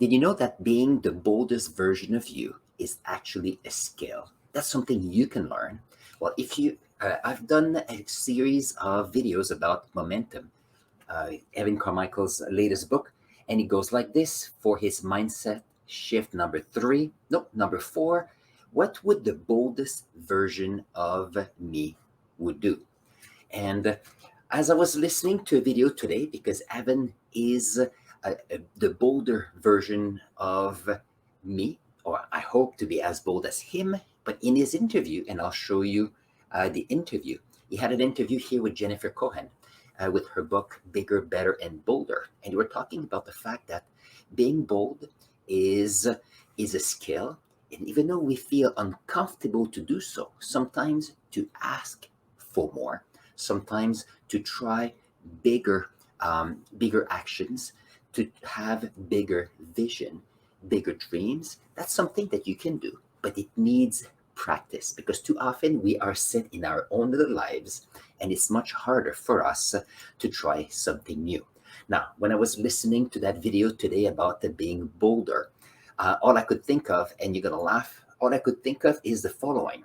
Did you know that being the boldest version of you is actually a skill? That's something you can learn. Well, if you, I've done a series of videos about momentum, Evan Carmichael's latest book, and it goes like this for his mindset shift number three. No, number four. What would the boldest version of me would do? And as I was listening to a video today, because Evan is the bolder version of me, or I hope to be as bold as him, but in his interview, and I'll show you the interview, he had an interview here with Jennifer Cohen with her book Bigger, Better, and Bolder. And we were talking about the fact that being bold is, is a skill. And even though we feel uncomfortable to do so, sometimes to ask for more, sometimes to try bigger bigger actions, to have bigger vision, bigger dreams. That's something that you can do, but it needs practice because too often we are set in our own little lives and it's much harder for us to try something new. Now, when I was listening to that video today about the being bolder, all I could think of, and you're gonna laugh, all I could think of is the following.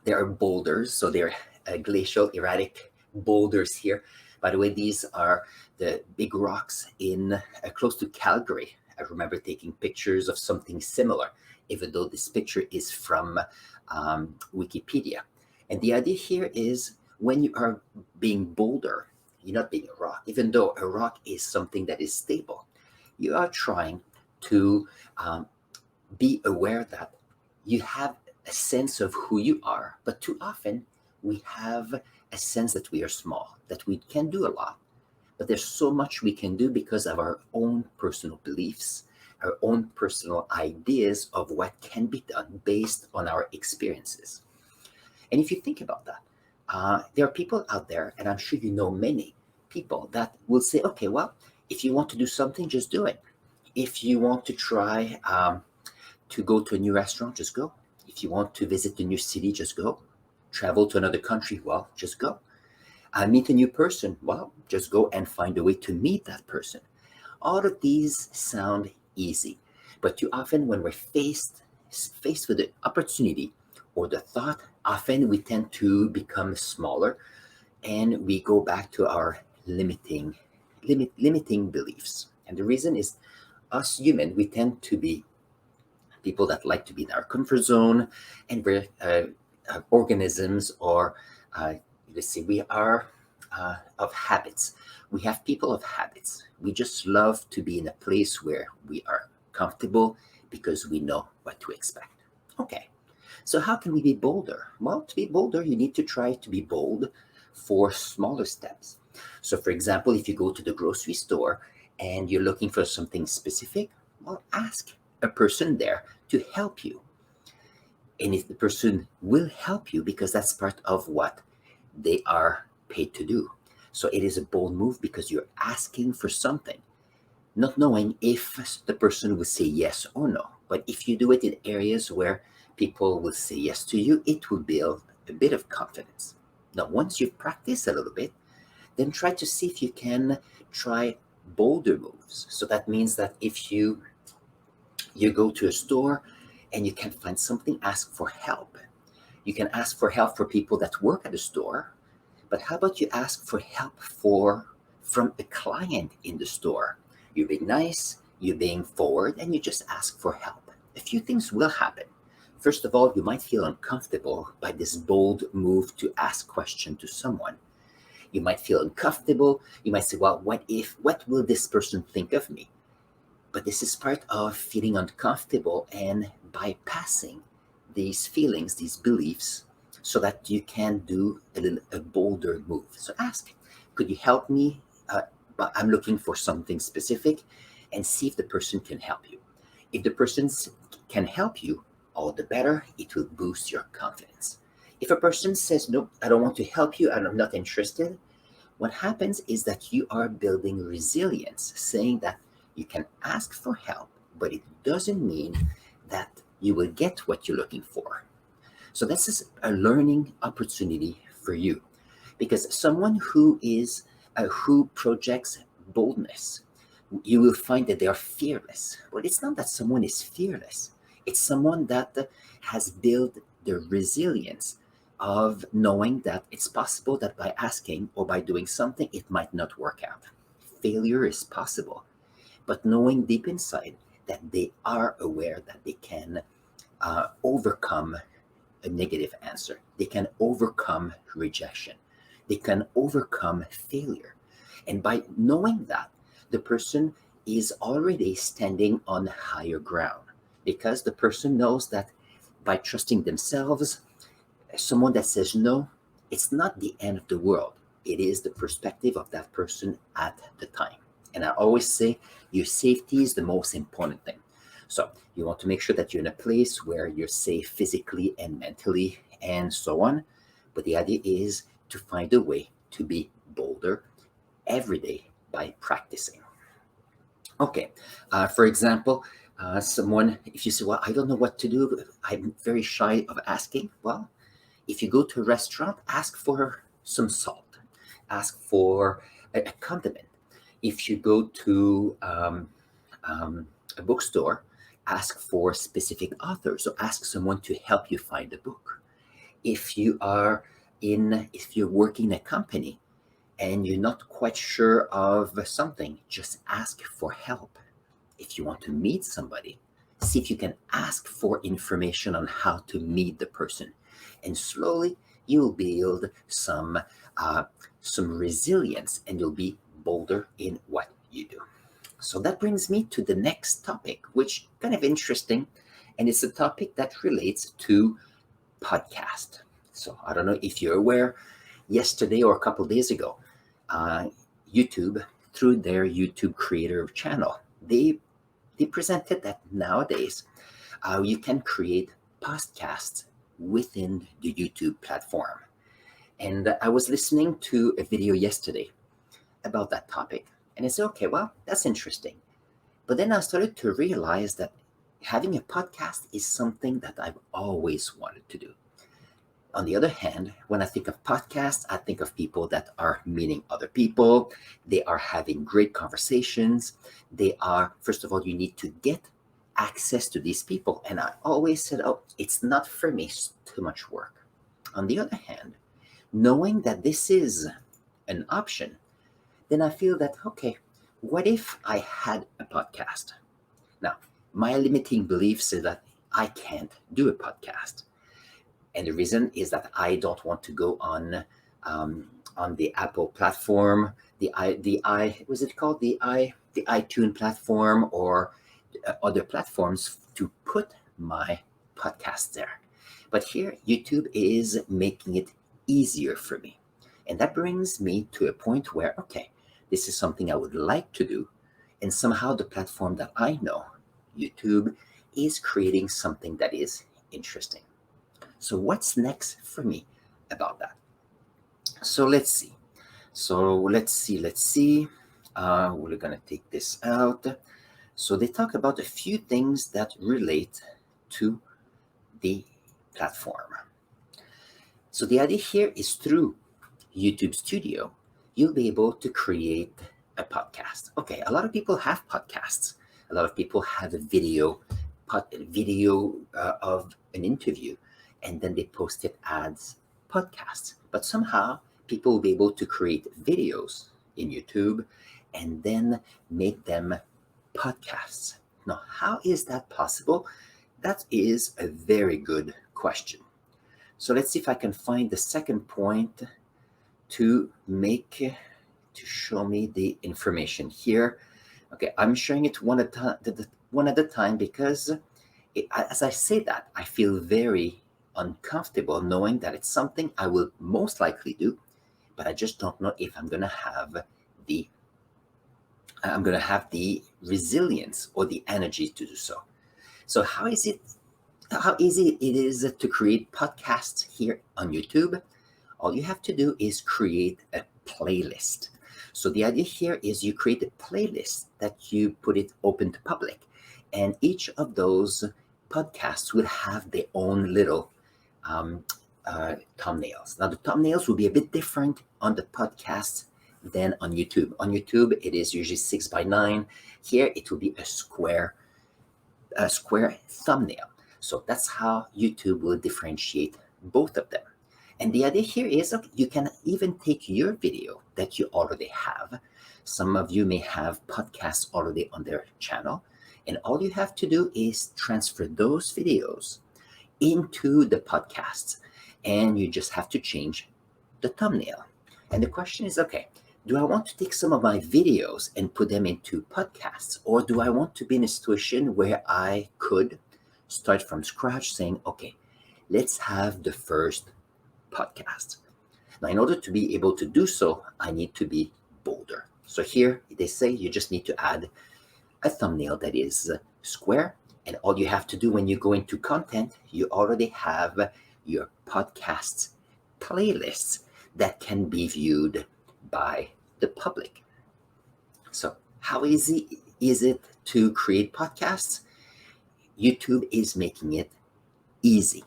There are boulders, so they're glacial erratic boulders here. By the way, these are the big rocks in close to Calgary. I remember taking pictures of something similar, even though this picture is from Wikipedia. And the idea here is when you are being boulder, you're not being a rock, even though a rock is something that is stable. You are trying to be aware that you have a sense of who you are, but too often we have a sense that we are small, that we can do a lot, but there's so much we can do because of our own personal beliefs, our own personal ideas of what can be done based on our experiences. And if you think about that, there are people out there, and I'm sure you know many people that will say, okay, well, if you want to do something, just do it. If you want to try to go to a new restaurant, just go. If you want to visit a new city, just go. Travel to another country, well, just go. Meet a new person, well, just go and find a way to meet that person. All of these sound easy, but too often when we're faced with the opportunity or the thought, often we tend to become smaller and we go back to our limiting beliefs. And the reason is us human, we tend to be people that like to be in our comfort zone, and we're organisms or let's see, we are of habits. We have people of habits. We just love to be in a place where we are comfortable because we know what to expect. Okay, so how can we be bolder? Well, to be bolder, you need to try to be bold for smaller steps. So, for example, if you go to the grocery store and you're looking for something specific, well, ask a person there to help you. And if the person will help you, because that's part of what they are paid to do. So it is a bold move because you're asking for something, not knowing if the person will say yes or no. But if you do it in areas where people will say yes to you, it will build a bit of confidence. Now, once you've practiced a little bit, then try to see if you can try bolder moves. So that means that if you go to a store and you can't find something, ask for help. You can ask for help for people that work at the store, but how about you ask for help from a client in the store? You're being nice, you're being forward, and you just ask for help. A few things will happen. First of all, you might feel uncomfortable by this bold move to ask question to someone. You might feel uncomfortable. You might say, well, what will this person think of me? But this is part of feeling uncomfortable and bypassing these feelings, these beliefs, so that you can do a bolder move. So ask, could you help me? But I'm looking for something specific, and see if the person can help you. If the person can help you, all the better, it will boost your confidence. If a person says, nope, I don't want to help you, and I'm not interested, what happens is that you are building resilience, saying that you can ask for help, but it doesn't mean that you will get what you're looking for. So this is a learning opportunity for you, because someone who projects boldness you will find that they are fearless. Well, it's not that someone is fearless. It's someone that has built the resilience of knowing that it's possible that by asking or by doing something, it might not work out. Failure is possible, but knowing deep inside that they are aware that they can overcome a negative answer, they can overcome rejection, they can overcome failure. And by knowing that, the person is already standing on higher ground because the person knows that by trusting themselves, someone that says no, it's not the end of the world. It is the perspective of that person at the time. And I always say your safety is the most important thing. So you want to make sure that you're in a place where you're safe physically and mentally and so on. But the idea is to find a way to be bolder every day by practicing. Okay, for example, someone, if you say, well, I don't know what to do, I'm very shy of asking. Well, if you go to a restaurant, ask for some salt, ask for a condiment. If you go to a bookstore, ask for specific authors, so ask someone to help you find a book. If you're working in a company and you're not quite sure of something, just ask for help. If you want to meet somebody, see if you can ask for information on how to meet the person. And slowly you'll build some resilience and you'll be bolder in what you do. So that brings me to the next topic, which kind of interesting, and it's a topic that relates to podcast. So I don't know if you're aware, yesterday or a couple of days ago, YouTube, through their YouTube creator channel, they presented that nowadays you can create podcasts within the YouTube platform. And I was listening to a video yesterday about that topic, and I said, okay, well, that's interesting. But then I started to realize that having a podcast is something that I've always wanted to do. On the other hand, when I think of podcasts, I think of people that are meeting other people. They are having great conversations. They are, first of all, you need to get access to these people. And I always said, oh, it's not for me, it's too much work. On the other hand, knowing that this is an option, then I feel that, okay, what if I had a podcast? Now, my limiting belief says that I can't do a podcast. And the reason is that I don't want to go on the Apple platform, the was it called the iTunes platform or other platforms to put my podcast there. But here, YouTube is making it easier for me, and that brings me to a point where, okay, this is something I would like to do, and somehow the platform that I know, YouTube, is creating something that is interesting. So what's next for me about that? So let's see. We're going to take this out. So they talk about a few things that relate to the platform. So the idea here is through YouTube Studio, you'll be able to create a podcast. Okay, a lot of people have podcasts. A lot of people have a video of an interview, and then they post it as podcasts. But somehow people will be able to create videos in YouTube and then make them podcasts. Now, how is that possible? That is a very good question. So let's see if I can find the second point to show me the information here. Okay, I'm showing it one at a time because as I say that, I feel very uncomfortable knowing that it's something I will most likely do, but I just don't know if I'm going to have the resilience or the energy to do so. So how easy it is to create podcasts here on YouTube? All you have to do is create a playlist. So the idea here is you create a playlist that you put it open to public, and each of those podcasts will have their own little thumbnails. Now the thumbnails will be a bit different on the podcast than on YouTube. On YouTube, it is usually 6 by 9. Here, it will be a square thumbnail. So that's how YouTube will differentiate both of them. And the idea here is that you can even take your video that you already have. Some of you may have podcasts already on their channel, and all you have to do is transfer those videos into the podcast, and you just have to change the thumbnail. And the question is, okay, do I want to take some of my videos and put them into podcasts, or do I want to be in a situation where I could start from scratch saying, okay, let's have the first podcast. Now, in order to be able to do so, I need to be bolder. So here they say you just need to add a thumbnail that is square. And all you have to do when you go into content, you already have your podcast playlists that can be viewed by the public. So how easy is it to create podcasts? YouTube is making it easy.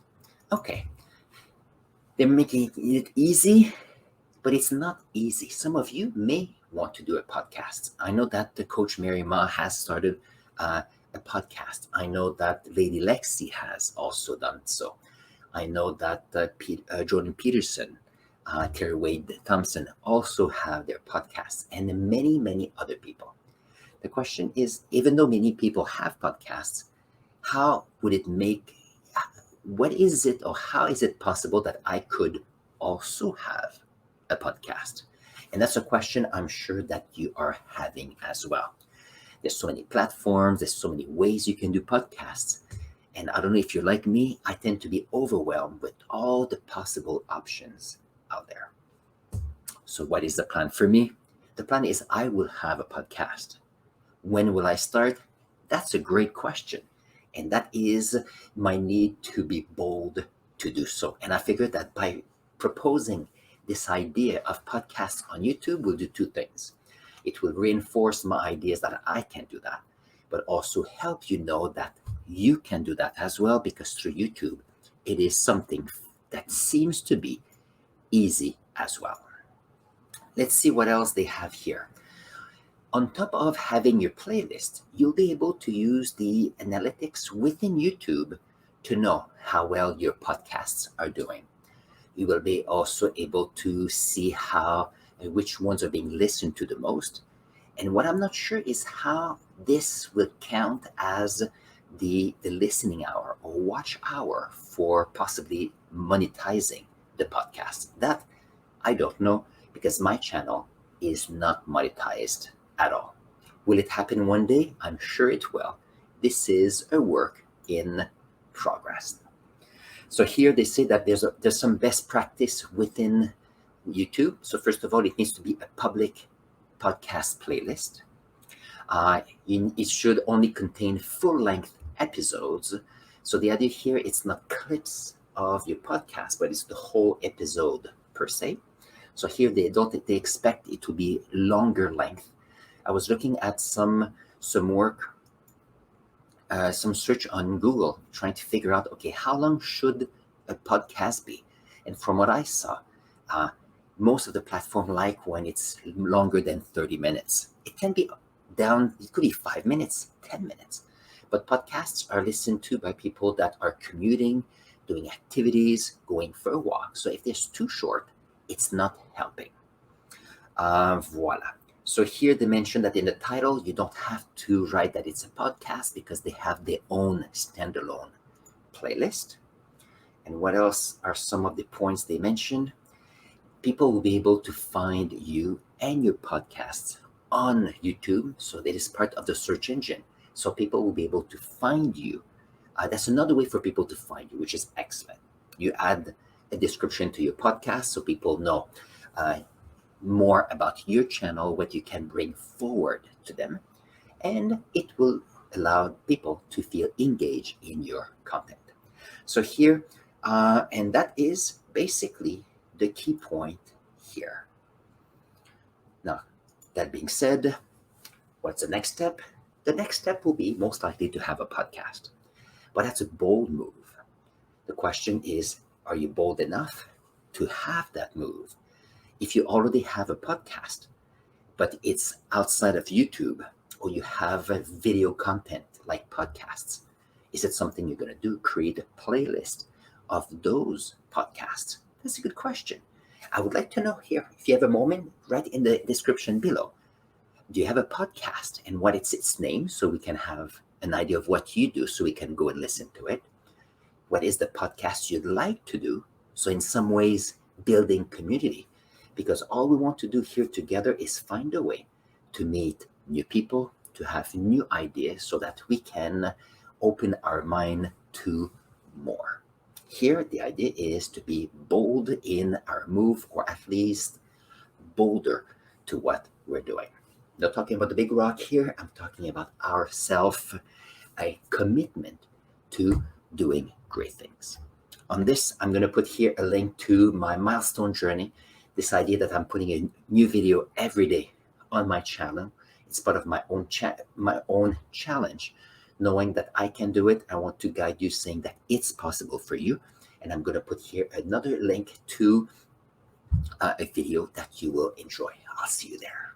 Okay, they're making it easy, but it's not easy. Some of you may want to do a podcast. I know that the Coach Mary Ma has started a podcast. I know that Lady Lexi has also done so. I know that Jordan Peterson, Terry Wade Thompson also have their podcasts, and many, many other people. The question is, even though many people have podcasts, how would it make, what is it, or how is it possible that I could also have a podcast? And that's a question I'm sure that you are having as well. There's so many platforms, there's so many ways you can do podcasts. And I don't know if you're like me, I tend to be overwhelmed with all the possible options out there. So what is the plan for me? The plan is I will have a podcast. When will I start? That's a great question. And that is my need to be bold to do so. And I figured that by proposing this idea of podcasts on YouTube will do two things. It will reinforce my ideas that I can do that, but also help you know that you can do that as well, because through YouTube, it is something that seems to be easy as well. Let's see what else they have here. On top of having your playlist, you'll be able to use the analytics within YouTube to know how well your podcasts are doing. You will be also able to see how which ones are being listened to the most. And what I'm not sure is how this will count as the listening hour or watch hour for possibly monetizing the podcast. That I don't know, because my channel is not monetized at all. Will it happen one day? I'm sure it will. This is a work in progress. So here they say that there's some best practice within YouTube. So first of all, it needs to be a public podcast playlist. It should only contain full-length episodes. So the idea here, it's not clips of your podcast, but it's the whole episode per se. So here they expect it to be longer length. I was looking at some work, some search on Google, trying to figure out, okay, how long should a podcast be? And from what I saw, most of the platform like when it's longer than 30 minutes. It can be down, it could be 5 minutes, 10 minutes. But podcasts are listened to by people that are commuting, doing activities, going for a walk. So if it's too short, it's not helping. Voila. So here they mention that in the title, you don't have to write that it's a podcast because they have their own standalone playlist. And what else are some of the points they mentioned? People will be able to find you and your podcasts on YouTube. So that is part of the search engine. So people will be able to find you. That's another way for people to find you, which is excellent. You add a description to your podcast so people know more about your channel, what you can bring forward to them, and it will allow people to feel engaged in your content. So here, and that is basically the key point here. Now, that being said, what's the next step? The next step will be most likely to have a podcast, but that's a bold move. The question is, are you bold enough to have that move? If you already have a podcast, but it's outside of YouTube, or you have video content like podcasts. Is it something you're going to do? Create a playlist of those podcasts? That's a good question. I would like to know here, if you have a moment, write in the description below. Do you have a podcast, and what is its name, so we can have an idea of what you do so we can go and listen to it? What is the podcast you'd like to do? So in some ways, building community, because all we want to do here together is find a way to meet new people, to have new ideas so that we can open our mind to more. Here, the idea is to be bold in our move, or at least bolder to what we're doing. Not talking about the big rock here, I'm talking about ourself, a commitment to doing great things. On this, I'm going to put here a link to my milestone journey, this idea that I'm putting a new video every day on my channel. It's part of my own challenge. Knowing that I can do it, I want to guide you, saying that it's possible for you. And I'm going to put here another link to a video that you will enjoy. I'll see you there.